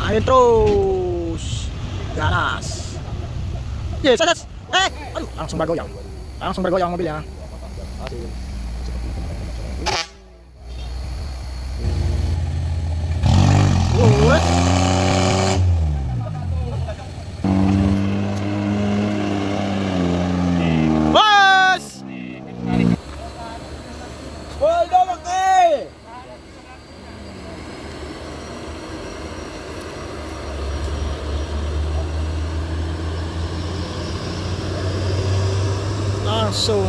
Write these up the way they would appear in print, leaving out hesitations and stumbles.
Main terus. Ganas. Yes, yes. Aduh, langsung bergoyang. Langsung bergoyang mobilnya. Langsung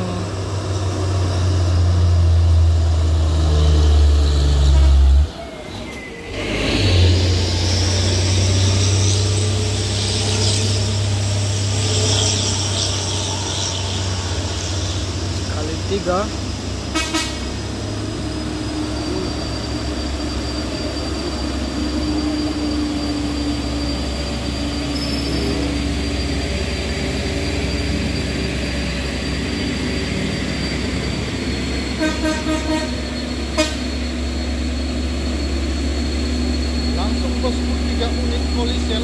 sekali 3. Langsung bosku 3 unit kolisel.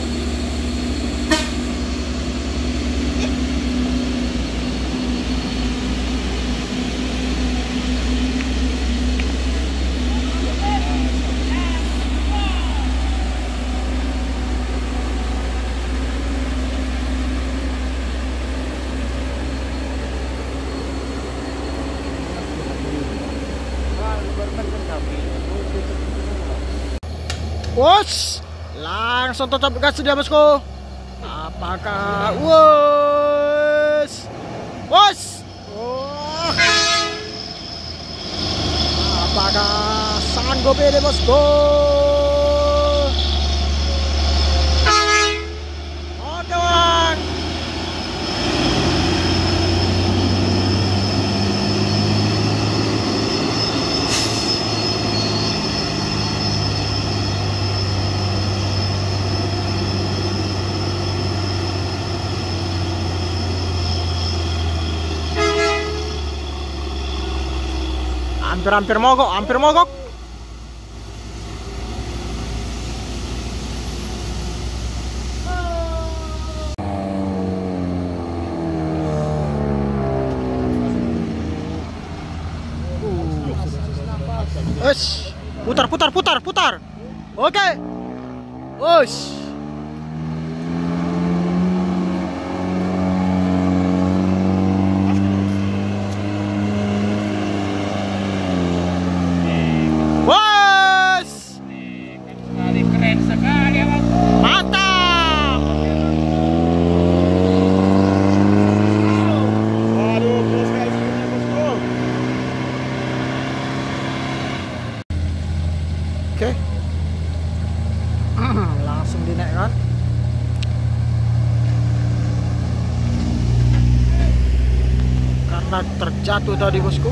Wos, langsung tetap gas dia bosku. Apakah wos? Oh. Apakah sanggup ini bosku? Oh doang. Hampir mogok, hampir mogok. Putar. Oke. Ush. Keren sekali abangku. Mantap. Waduh, bos guys, bosku. Oke. Langsung dinaikkan. Karena terjatuh tadi bosku.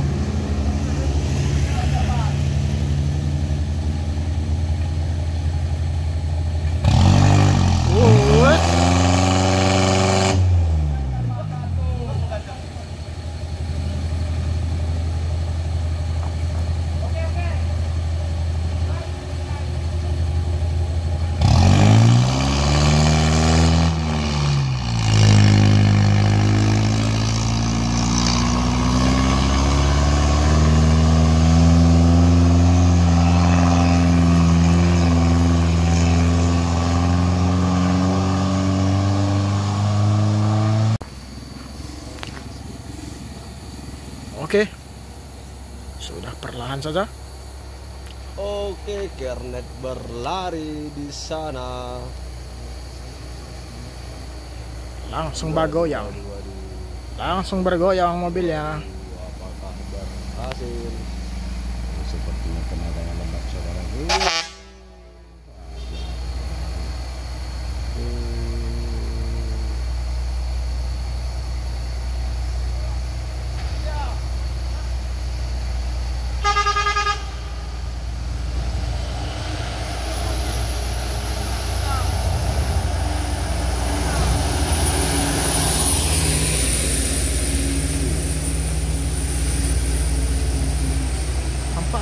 Oke, sudah perlahan saja. Oke, Kernet berlari di sana. Langsung bergoyang. Langsung bergoyang mobilnya. Apakah berhasil? Sepertinya tenaganya lembat sekarang ini.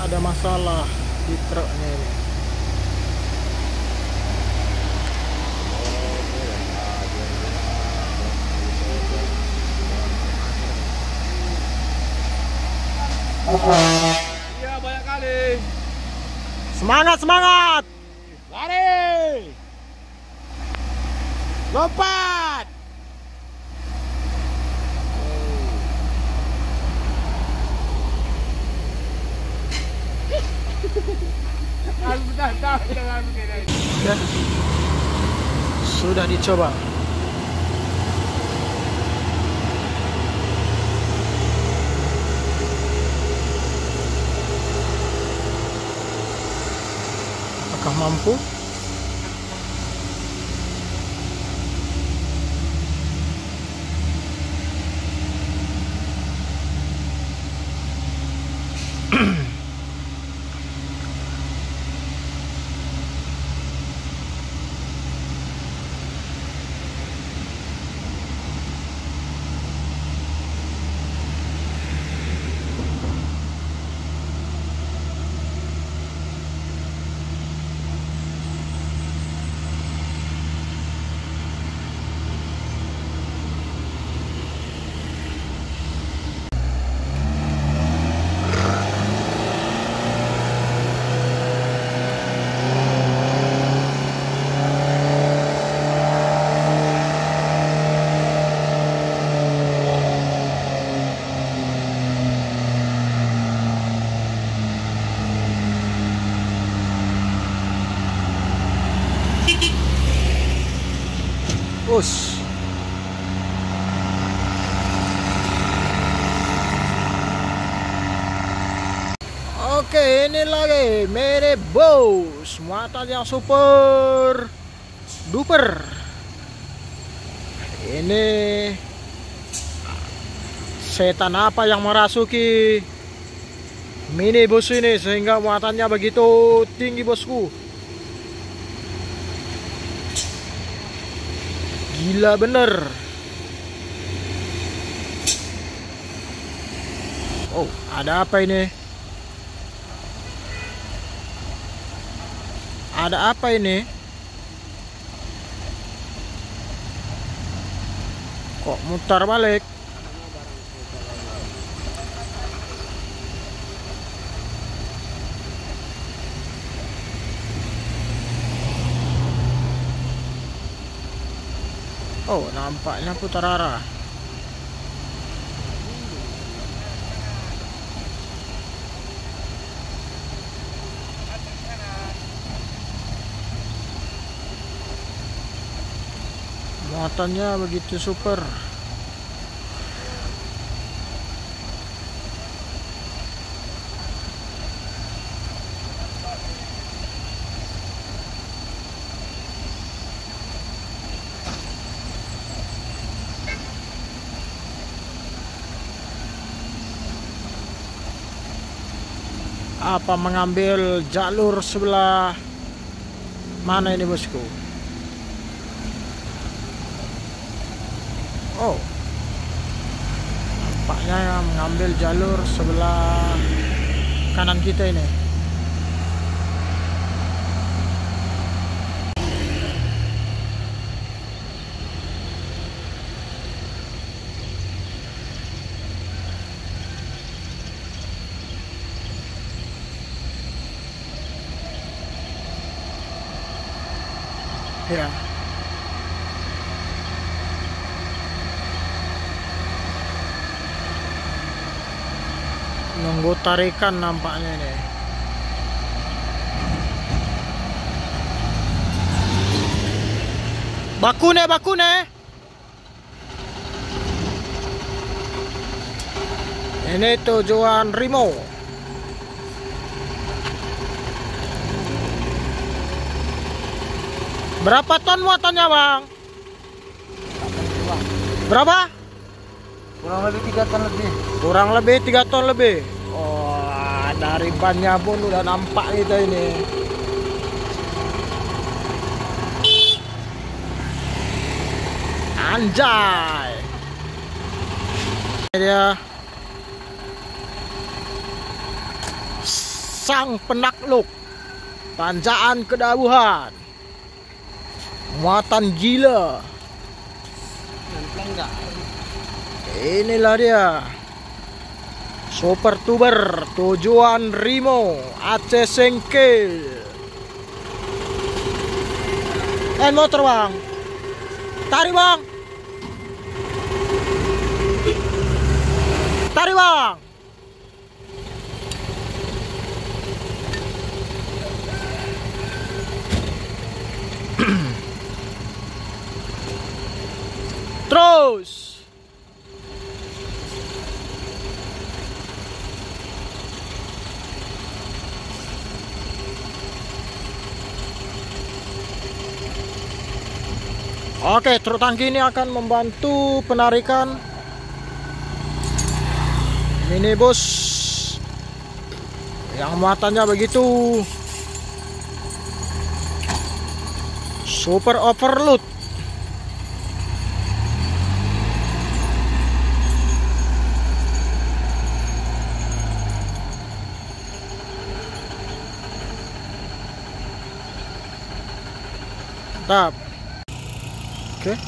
Ada masalah di truknya ini. Iya, banyak kali. Semangat, semangat. Lari. Lompat. Ya. Sudah dicoba. Apakah mampu? Us. Oke, ini lagi mere bos, muatan yang super duper. Ini setan apa yang merasuki mini bus ini sehingga muatannya begitu tinggi, bosku? Gila bener. Oh, ada apa ini? Ada apa ini? Kok mutar balik? Oh, nampaknya putar arah. Muatannya begitu super. Apa mengambil jalur sebelah mana ini, bosku? Oh, nampaknya mengambil jalur sebelah kanan kita ini. Ya. Nunggu tarikan nampaknya ini. Bakune, bakune. Ini tujuan Rimo. Berapa ton muatannya, Bang? Berapa? Kurang lebih 3 ton lebih. Kurang lebih 3 ton lebih. Oh, dari bannya pun udah nampak kita ini. Anjay. Dia sang penakluk tanjakan kedawuhan. Muatan gila. Inilah dia Super Tuber tujuan Rimo Aceh Sengkil. Motor bang, tarik bang, tarik bang. Terus. Oke, truk tangki ini akan membantu penarikan minibus yang muatannya begitu super overload. Mantap. Oke,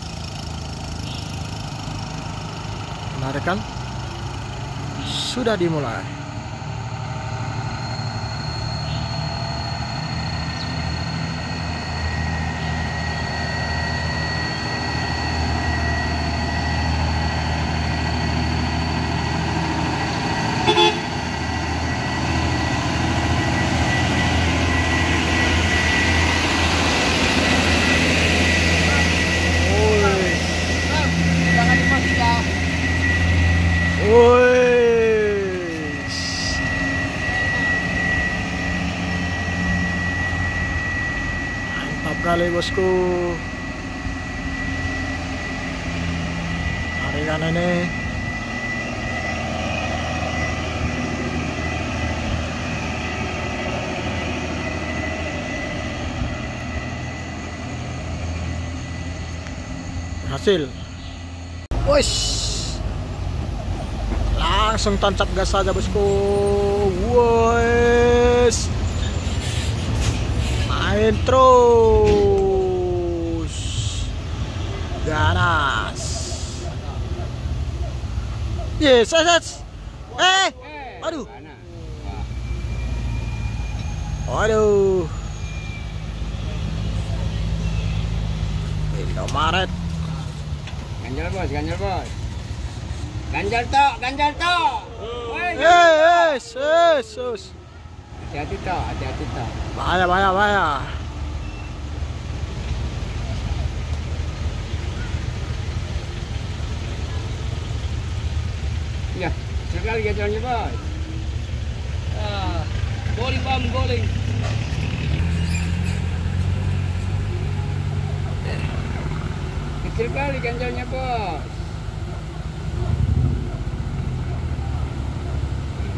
penarikan sudah dimulai. Mantap kali bosku. Tarikan ini berhasil. Wush, langsung tancap gas saja bosku. Wush, main terus, ganas. Yes, aduh, aduh, Indomaret. Ganjal bos, ganjal bos. Ganjal tok, ganjal tok. Yes. Hati-hati tok, hati-hati tok. Bahaya. Ya, sekali ganjalnya bos. Goling bom, goling. Kecil kali ganjalnya bos.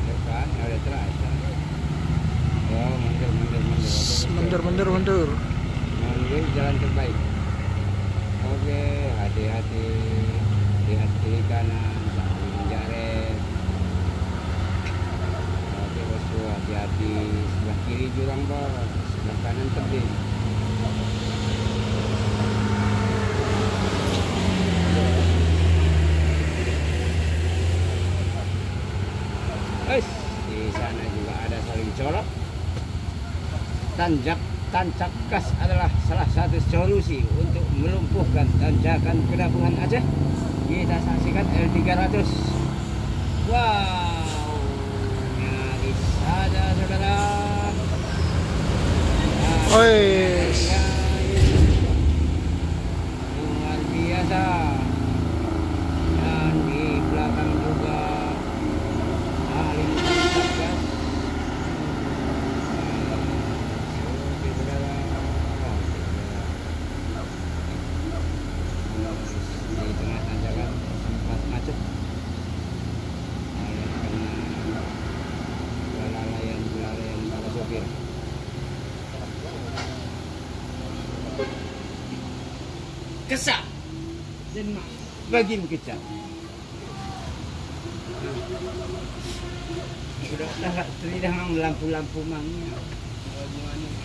Depan, ada terus. Oh, mundur. Mundur. Mundur jalan terbaik. Oke, hati-hati. Lihat kiri kanan, sambil menjaret. Oke bosku, hati-hati. Sebelah kiri jurang bos, sebelah kanan tebing. Di sana juga ada saling colok. Tancap gas adalah salah satu solusi untuk melumpuhkan tanjakan Gabungan Aceh. Kita saksikan L300. Wow, nyaris saja saudara. Luar biasa. Dan di belakang juga saling tancap gas. Di tengah tanjakan sempat macet karena kelalaian para sopir. Kesak dan bagian kecap. Sudah tak terlihat lampu-lampu mangnya.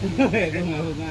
Bunga-bunga